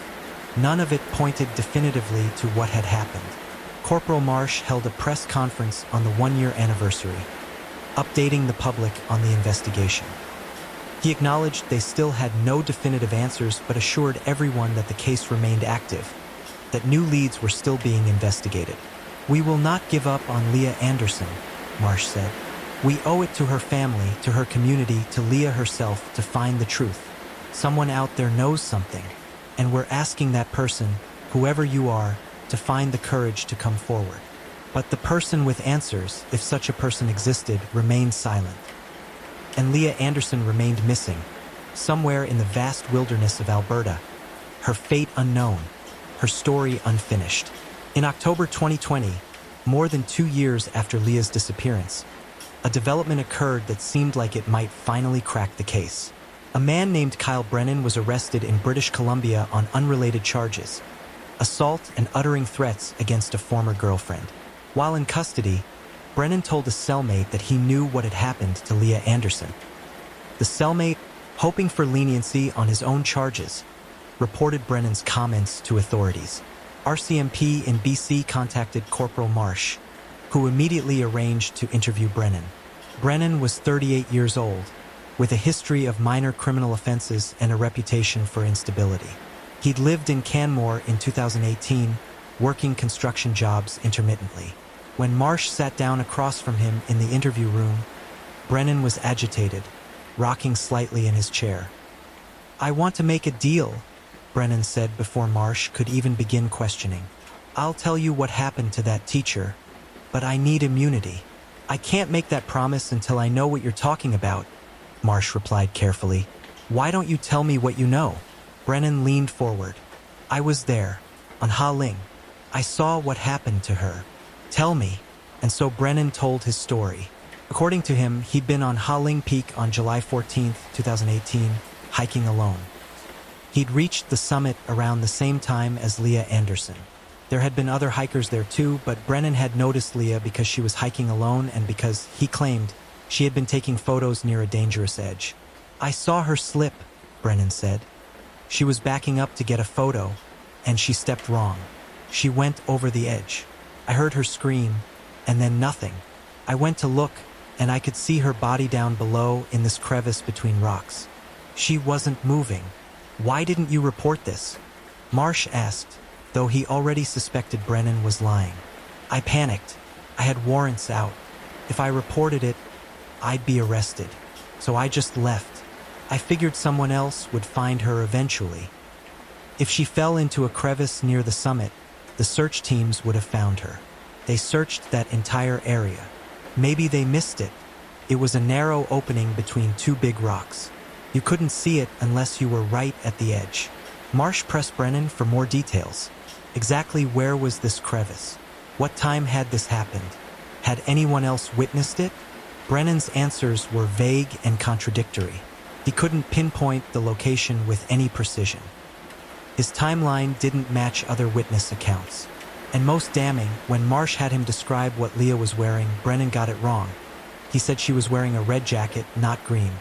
None of it pointed definitively to what had happened. Corporal Marsh held a press conference on the 1-year anniversary, updating the public on the investigation. He acknowledged they still had no definitive answers but assured everyone that the case remained active, that new leads were still being investigated. "We will not give up on Leah Anderson," Marsh said. "We owe it to her family, to her community, to Leah herself to find the truth. Someone out there knows something, and we're asking that person, whoever you are, to find the courage to come forward." But the person with answers, if such a person existed, remained silent. And Leah Anderson remained missing, somewhere in the vast wilderness of Alberta, her fate unknown, her story unfinished. In October 2020, more than 2 years after Leah's disappearance, a development occurred that seemed like it might finally crack the case. A man named Kyle Brennan was arrested in British Columbia on unrelated charges, assault and uttering threats against a former girlfriend. While in custody, Brennan told a cellmate that he knew what had happened to Leah Anderson. The cellmate, hoping for leniency on his own charges, reported Brennan's comments to authorities. RCMP in BC contacted Corporal Marsh, who immediately arranged to interview Brennan. Brennan was 38 years old, with a history of minor criminal offenses and a reputation for instability. He'd lived in Canmore in 2018, working construction jobs intermittently. When Marsh sat down across from him in the interview room, Brennan was agitated, rocking slightly in his chair. "I want to make a deal," Brennan said before Marsh could even begin questioning. "I'll tell you what happened to that teacher, but I need immunity. I can't make that promise until I know what you're talking about," Marsh replied carefully. "Why don't you tell me what you know?" Brennan leaned forward. "I was there, on Ha Ling. I saw what happened to her. Tell me." And so Brennan told his story. According to him, he'd been on Ha Ling Peak on July 14, 2018, hiking alone. He'd reached the summit around the same time as Leah Anderson. There had been other hikers there too, but Brennan had noticed Leah because she was hiking alone and because, he claimed, she had been taking photos near a dangerous edge. "I saw her slip," Brennan said. "She was backing up to get a photo, and she stepped wrong. She went over the edge. I heard her scream, and then nothing. I went to look, and I could see her body down below in this crevice between rocks. She wasn't moving. Why didn't you report this?" Marsh asked, though he already suspected Brennan was lying. "I panicked. I had warrants out. If I reported it, I'd be arrested. So I just left. I figured someone else would find her eventually. If she fell into a crevice near the summit, the search teams would have found her. They searched that entire area. Maybe they missed it. It was a narrow opening between two big rocks. You couldn't see it unless you were right at the edge." Marsh pressed Brennan for more details. Exactly where was this crevice? What time had this happened? Had anyone else witnessed it? Brennan's answers were vague and contradictory. He couldn't pinpoint the location with any precision. His timeline didn't match other witness accounts. And most damning, when Marsh had him describe what Leah was wearing, Brennan got it wrong. He said she was wearing a red jacket, not green.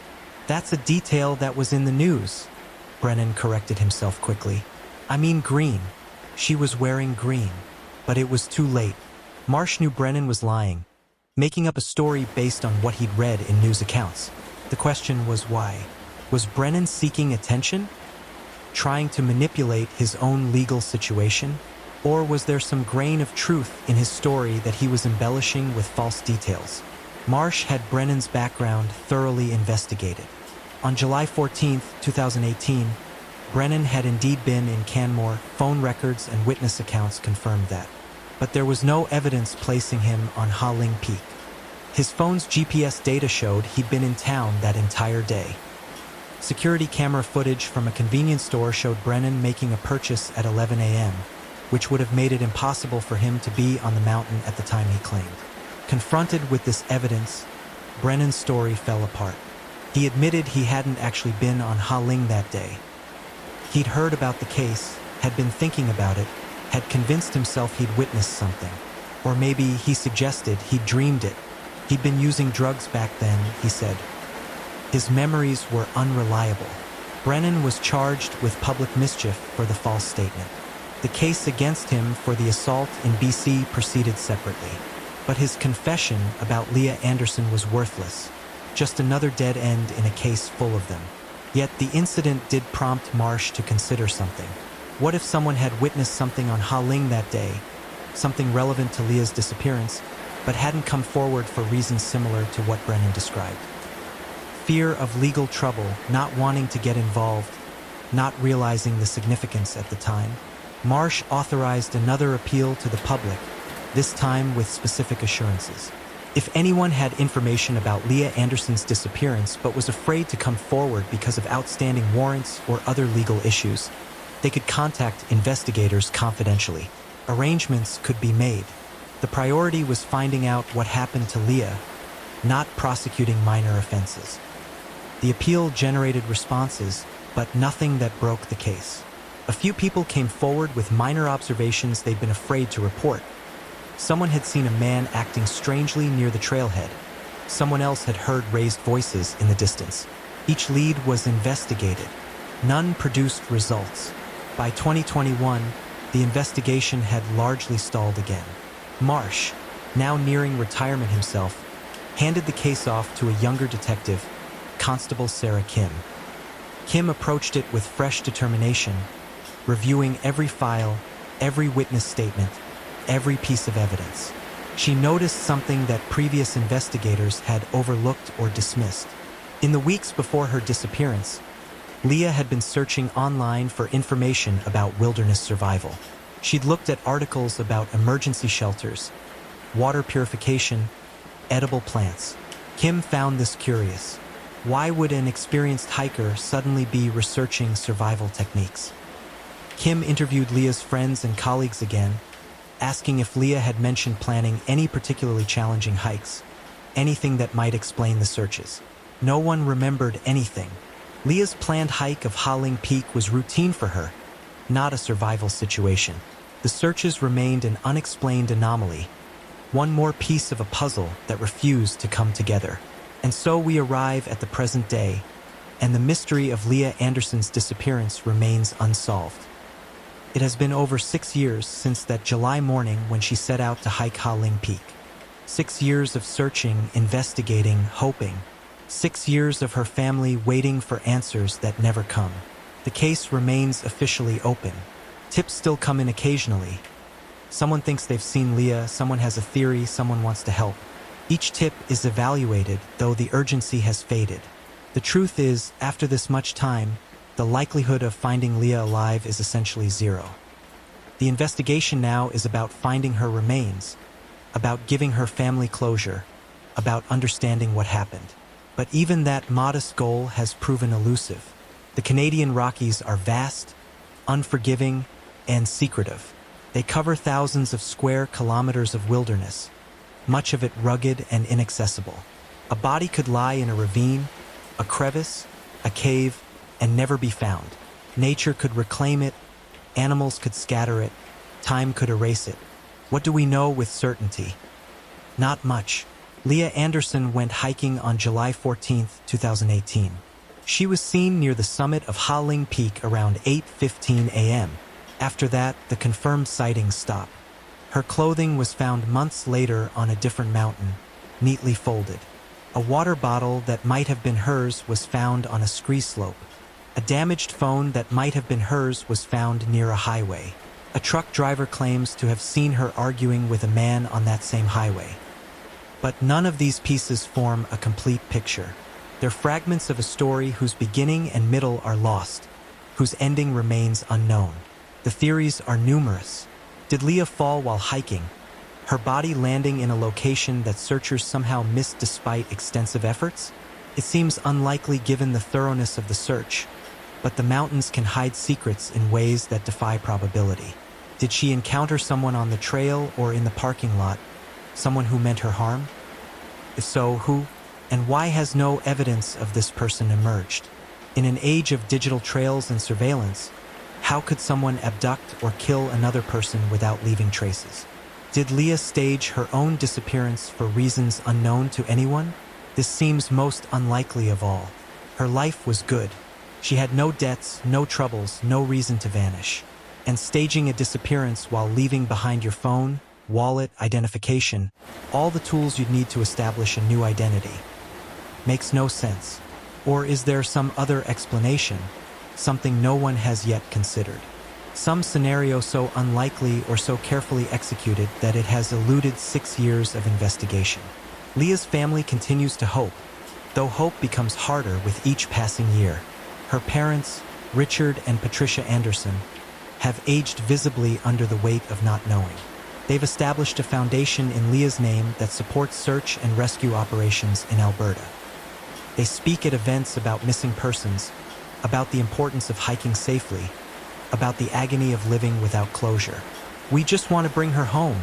"That's a detail that was in the news," Brennan corrected himself quickly. "I mean green. She was wearing green." But it was too late. Marsh knew Brennan was lying, making up a story based on what he'd read in news accounts. The question was why? Was Brennan seeking attention? Trying to manipulate his own legal situation? Or was there some grain of truth in his story that he was embellishing with false details? Marsh had Brennan's background thoroughly investigated. On July 14, 2018, Brennan had indeed been in Canmore. Phone records and witness accounts confirmed that. But there was no evidence placing him on Ha Ling Peak. His phone's GPS data showed he'd been in town that entire day. Security camera footage from a convenience store showed Brennan making a purchase at 11 a.m., which would have made it impossible for him to be on the mountain at the time he claimed. Confronted with this evidence, Brennan's story fell apart. He admitted he hadn't actually been on Ha Ling that day. He'd heard about the case, had been thinking about it, had convinced himself he'd witnessed something. Or maybe, he suggested, he'd dreamed it. He'd been using drugs back then, he said. His memories were unreliable. Brennan was charged with public mischief for the false statement. The case against him for the assault in BC proceeded separately. But his confession about Leah Anderson was worthless. just another dead end in a case full of them. Yet the incident did prompt Marsh to consider something. What if someone had witnessed something on Ha Ling that day, something relevant to Leah's disappearance, but hadn't come forward for reasons similar to what Brennan described? Fear of legal trouble, not wanting to get involved, not realizing the significance at the time, Marsh authorized another appeal to the public, this time with specific assurances. If anyone had information about Leah Anderson's disappearance but was afraid to come forward because of outstanding warrants or other legal issues, they could contact investigators confidentially. Arrangements could be made. The priority was finding out what happened to Leah, not prosecuting minor offenses. The appeal generated responses, but nothing that broke the case. A few people came forward with minor observations they'd been afraid to report. Someone had seen a man acting strangely near the trailhead. Someone else had heard raised voices in the distance. Each lead was investigated. None produced results. By 2021, the investigation had largely stalled again. Marsh, now nearing retirement himself, handed the case off to a younger detective, Constable Sarah Kim. Kim approached it with fresh determination, reviewing every file, every witness statement, every piece of evidence. She noticed something that previous investigators had overlooked or dismissed. In the weeks before her disappearance, Leah had been searching online for information about wilderness survival. She'd looked at articles about emergency shelters, water purification, edible plants. Kim found this curious. Why would an experienced hiker suddenly be researching survival techniques? Kim interviewed Leah's friends and colleagues again, asking if Leah had mentioned planning any particularly challenging hikes, anything that might explain the searches. No one remembered anything. Leah's planned hike of Ha Ling Peak was routine for her, not a survival situation. The searches remained an unexplained anomaly, one more piece of a puzzle that refused to come together. And so we arrive at the present day, and the mystery of Leah Anderson's disappearance remains unsolved. It has been over 6 years since that July morning when she set out to hike Ha Ling Peak. 6 years of searching, investigating, hoping. 6 years of her family waiting for answers that never come. The case remains officially open. Tips still come in occasionally. Someone thinks they've seen Leah, someone has a theory, someone wants to help. Each tip is evaluated, though the urgency has faded. The truth is, after this much time, the likelihood of finding Leah alive is essentially zero. The investigation now is about finding her remains, about giving her family closure, about understanding what happened. But even that modest goal has proven elusive. The Canadian Rockies are vast, unforgiving, and secretive. They cover thousands of square kilometers of wilderness, much of it rugged and inaccessible. A body could lie in a ravine, a crevice, a cave, and never be found. Nature could reclaim it, animals could scatter it, time could erase it. What do we know with certainty? Not much. Leah Anderson went hiking on July 14, 2018. She was seen near the summit of Ha Ling Peak around 8:15 a.m. After that, the confirmed sightings stopped. Her clothing was found months later on a different mountain, neatly folded. A water bottle that might have been hers was found on a ski slope. A damaged phone that might have been hers was found near a highway. A truck driver claims to have seen her arguing with a man on that same highway. But none of these pieces form a complete picture. They're fragments of a story whose beginning and middle are lost, whose ending remains unknown. The theories are numerous. Did Leah fall while hiking? Her body landing in a location that searchers somehow missed despite extensive efforts? It seems unlikely given the thoroughness of the search, but the mountains can hide secrets in ways that defy probability. Did she encounter someone on the trail or in the parking lot? Someone who meant her harm? If so, who? And why has no evidence of this person emerged? In an age of digital trails and surveillance, how could someone abduct or kill another person without leaving traces? Did Leah stage her own disappearance for reasons unknown to anyone? This seems most unlikely of all. Her life was good. She had no debts, no troubles, no reason to vanish. And staging a disappearance while leaving behind your phone, wallet, identification, all the tools you'd need to establish a new identity. Makes no sense. Or is there some other explanation, something no one has yet considered? Some scenario so unlikely or so carefully executed that it has eluded 6 years of investigation. Leah's family continues to hope, though hope becomes harder with each passing year. Her parents, Richard and Patricia Anderson, have aged visibly under the weight of not knowing. They've established a foundation in Leah's name that supports search and rescue operations in Alberta. They speak at events about missing persons, about the importance of hiking safely, about the agony of living without closure. "We just want to bring her home,"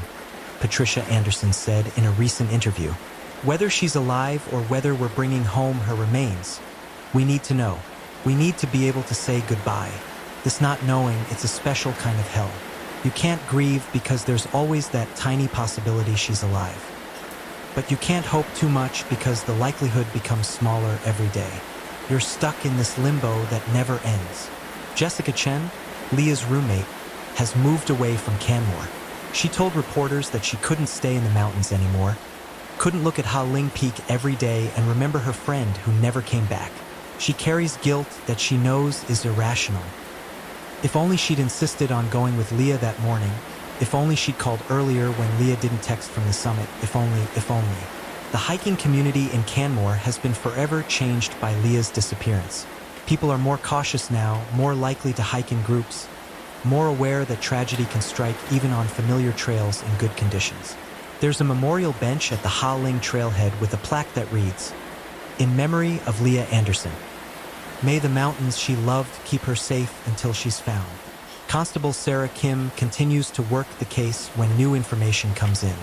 Patricia Anderson said in a recent interview. "Whether she's alive or whether we're bringing home her remains, we need to know. We need to be able to say goodbye. This not knowing, it's a special kind of hell. You can't grieve because there's always that tiny possibility she's alive. But you can't hope too much because the likelihood becomes smaller every day. You're stuck in this limbo that never ends." Jessica Chen, Leah's roommate, has moved away from Canmore. She told reporters that she couldn't stay in the mountains anymore, couldn't look at Ha Ling Peak every day and remember her friend who never came back. She carries guilt that she knows is irrational. If only she'd insisted on going with Leah that morning. If only she'd called earlier when Leah didn't text from the summit. If only, if only. The hiking community in Canmore has been forever changed by Leah's disappearance. People are more cautious now, more likely to hike in groups, more aware that tragedy can strike even on familiar trails in good conditions. There's a memorial bench at the Ha Ling trailhead with a plaque that reads, "In memory of Leah Anderson. May the mountains she loved keep her safe until she's found." Constable Sarah Kim continues to work the case when new information comes in.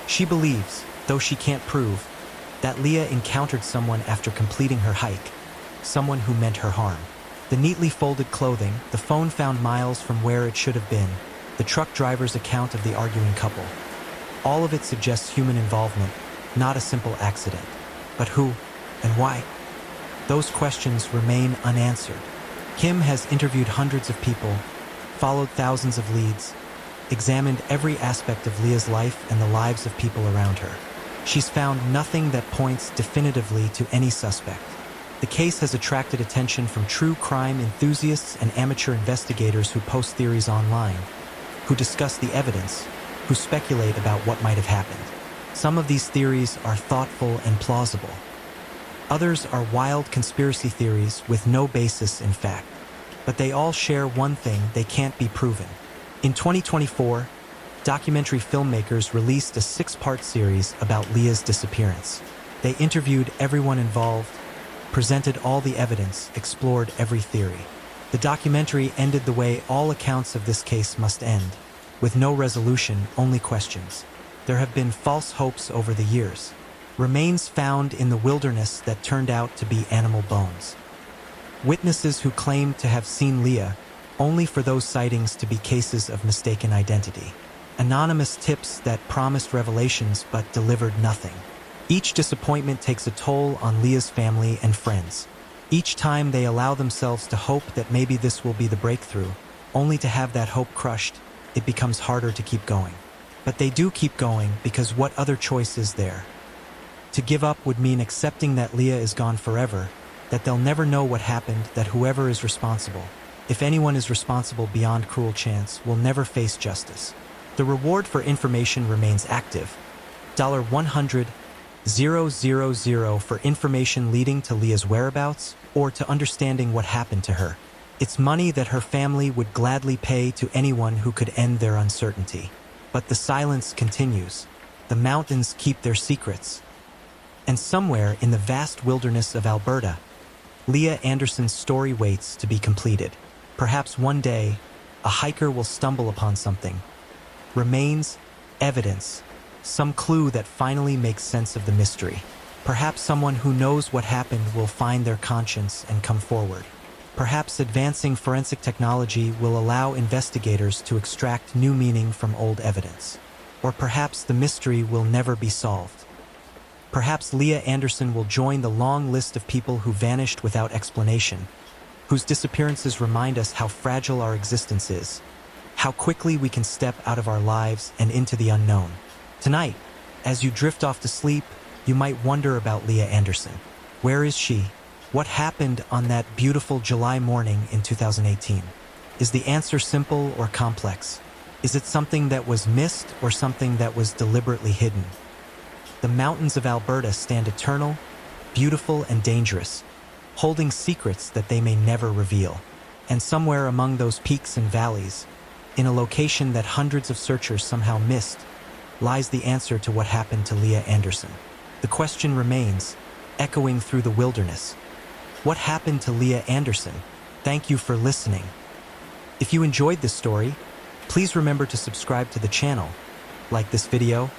She believes, though she can't prove, that Leah encountered someone after completing her hike, someone who meant her harm. The neatly folded clothing, the phone found miles from where it should have been, the truck driver's account of the arguing couple. All of it suggests human involvement, not a simple accident. But who and why? Those questions remain unanswered. Kim has interviewed hundreds of people, followed thousands of leads, examined every aspect of Leah's life and the lives of people around her. She's found nothing that points definitively to any suspect. The case has attracted attention from true crime enthusiasts and amateur investigators who post theories online, who discuss the evidence, who speculate about what might have happened. Some of these theories are thoughtful and plausible. Others are wild conspiracy theories with no basis in fact. But they all share one thing: they can't be proven. In 2024, documentary filmmakers released a 6-part series about Leah's disappearance. They interviewed everyone involved, presented all the evidence, explored every theory. The documentary ended the way all accounts of this case must end, with no resolution, only questions. There have been false hopes over the years. Remains found in the wilderness that turned out to be animal bones. Witnesses who claimed to have seen Leah, only for those sightings to be cases of mistaken identity. Anonymous tips that promised revelations but delivered nothing. Each disappointment takes a toll on Leah's family and friends. Each time they allow themselves to hope that maybe this will be the breakthrough, only to have that hope crushed, it becomes harder to keep going. But they do keep going because what other choice is there? To give up would mean accepting that Leah is gone forever, that they'll never know what happened, that whoever is responsible, if anyone is responsible beyond cruel chance, will never face justice. The reward for information remains active. $100,000 for information leading to Leah's whereabouts or to understanding what happened to her. It's money that her family would gladly pay to anyone who could end their uncertainty. But the silence continues. The mountains keep their secrets. And somewhere in the vast wilderness of Alberta, Leah Anderson's story waits to be completed. Perhaps one day, a hiker will stumble upon something. Remains, evidence, some clue that finally makes sense of the mystery. Perhaps someone who knows what happened will find their conscience and come forward. Perhaps advancing forensic technology will allow investigators to extract new meaning from old evidence. Or perhaps the mystery will never be solved. Perhaps Leah Anderson will join the long list of people who vanished without explanation, whose disappearances remind us how fragile our existence is, how quickly we can step out of our lives and into the unknown. Tonight, as you drift off to sleep, you might wonder about Leah Anderson. Where is she? What happened on that beautiful July morning in 2018? Is the answer simple or complex? Is it something that was missed or something that was deliberately hidden? The mountains of Alberta stand eternal, beautiful, and dangerous, holding secrets that they may never reveal. And somewhere among those peaks and valleys, in a location that hundreds of searchers somehow missed, lies the answer to what happened to Leah Anderson. The question remains, echoing through the wilderness. What happened to Leah Anderson? Thank you for listening. If you enjoyed this story, please remember to subscribe to the channel, like this video,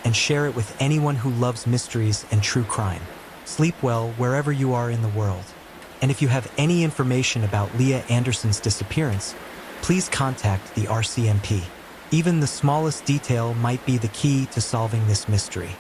and share it with anyone who loves mysteries and true crime. Sleep well wherever you are in the world. And if you have any information about Leah Anderson's disappearance, please contact the RCMP. Even the smallest detail might be the key to solving this mystery.